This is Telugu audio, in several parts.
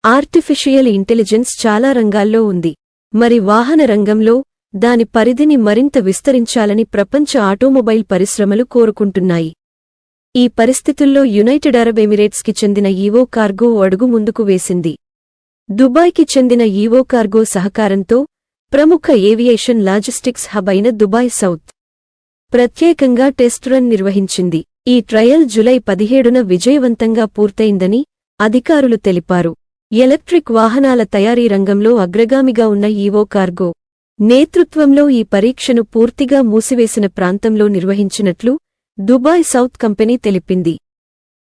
ఆర్టిఫిషియల్ ఇంటెలిజెన్స్ చాలా రంగాల్లో ఉంది. మరి వాహన రంగంలో దాని పరిధిని మరింత విస్తరించాలని ప్రపంచ ఆటోమొబైల్ పరిశ్రమలు కోరుకుంటున్నాయి. ఈ పరిస్థితుల్లో యునైటెడ్ అరబ్ ఎమిరేట్స్కి చెందిన ఈవో కార్గో అడుగు ముందుకు వేసింది. దుబాయ్కి చెందిన ఈవో కార్గో సహకారంతో ప్రముఖ ఏవియేషన్ లాజిస్టిక్స్ హబ్ అయిన దుబాయ్ సౌత్ ప్రత్యేకంగా టెస్ట్ రన్ నిర్వహించింది. ఈ ట్రయల్ జూలై 17న విజయవంతంగా పూర్తయిందని అధికారులు తెలిపారు. ఎలక్ట్రిక్ వాహనాల తయారీ రంగంలో అగ్రగామిగా ఉన్న ఈవో కార్గో నేతృత్వంలో ఈ పరీక్షను పూర్తిగా మూసివేసిన ప్రాంతంలో నిర్వహించినట్లు దుబాయ్ సౌత్ కంపెనీ తెలిపింది.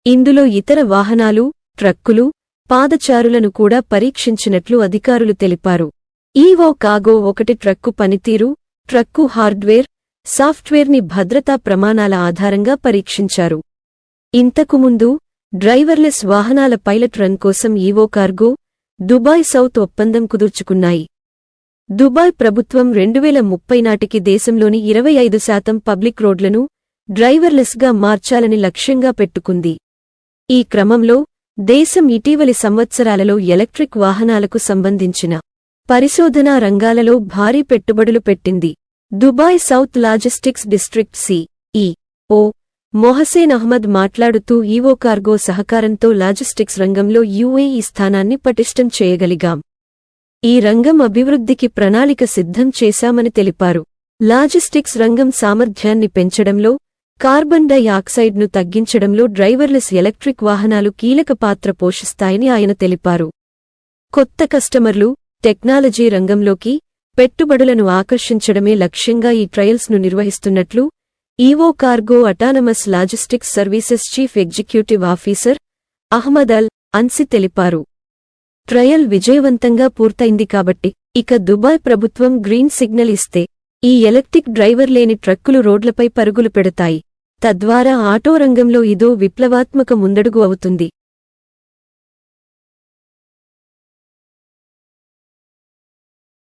ఇందులో ఇతర వాహనాలు, ట్రక్కులు, పాదచారులను కూడా పరీక్షించినట్లు అధికారులు తెలిపారు. ఈవో కార్గో 1 ట్రక్కు పనితీరు, ట్రక్కు హార్డ్వేర్, సాఫ్ట్వేర్ని భద్రతా ప్రమాణాల ఆధారంగా పరీక్షించారు. ఇంతకుముందు డ్రైవర్లెస్ వాహనాల పైలట్ రన్ కోసం ఈవో కార్గో, దుబాయ్ సౌత్ ఒప్పందం కుదుర్చుకున్నాయి. దుబాయ్ ప్రభుత్వం 2030 నాటికి దేశంలోని 25% పబ్లిక్ రోడ్లను డ్రైవర్లెస్గా మార్చాలని లక్ష్యంగా పెట్టుకుంది. ఈ క్రమంలో దేశం ఇటీవలి సంవత్సరాలలో ఎలక్ట్రిక్ వాహనాలకు సంబంధించిన పరిశోధనా రంగాలలో భారీ పెట్టుబడులు పెట్టింది. Dubai south logistics district CEO Mohsen Ahmed మాట్లాడుతూ ఈవో కార్గో సహకారంతో లాజిస్టిక్స్ రంగంలో యుఏఈ స్థానాన్ని పటిష్టం చేయగలిగాం. ఈ రంగం అభివృద్ధికి ప్రణాళిక సిద్ధం చేశామని తెలిపారు. లాజిస్టిక్స్ రంగం సామర్థ్యాన్ని పెంచడంలో, కార్బన్ డై ఆక్సైడ్ను తగ్గించడంలో డ్రైవర్లెస్ ఎలక్ట్రిక్ వాహనాలు కీలక పాత్ర పోషిస్తాయని ఆయన తెలిపారు. కొత్త కస్టమర్లు, టెక్నాలజీ రంగంలోకి పెట్టుబడులను ఆకర్షించడమే లక్ష్యంగా ఈ ట్రయల్స్ను నిర్వహిస్తున్నట్లు Evo cargo autonomous logistics services chief executive officer Ahmed Al Ansi తెలిపారు. ట్రయల్ విజయవంతంగా పూర్తయింది కాబట్టి ఇక దుబాయ్ ప్రభుత్వం గ్రీన్ సిగ్నల్ ఇస్తే ఈ ఎలక్ట్రిక్ డ్రైవర్ లేని ట్రక్కులు రోడ్లపై పరుగులు పెడతాయి. తద్వారా ఆటో రంగంలో ఇదో విప్లవాత్మక ముందడుగు అవుతుంది.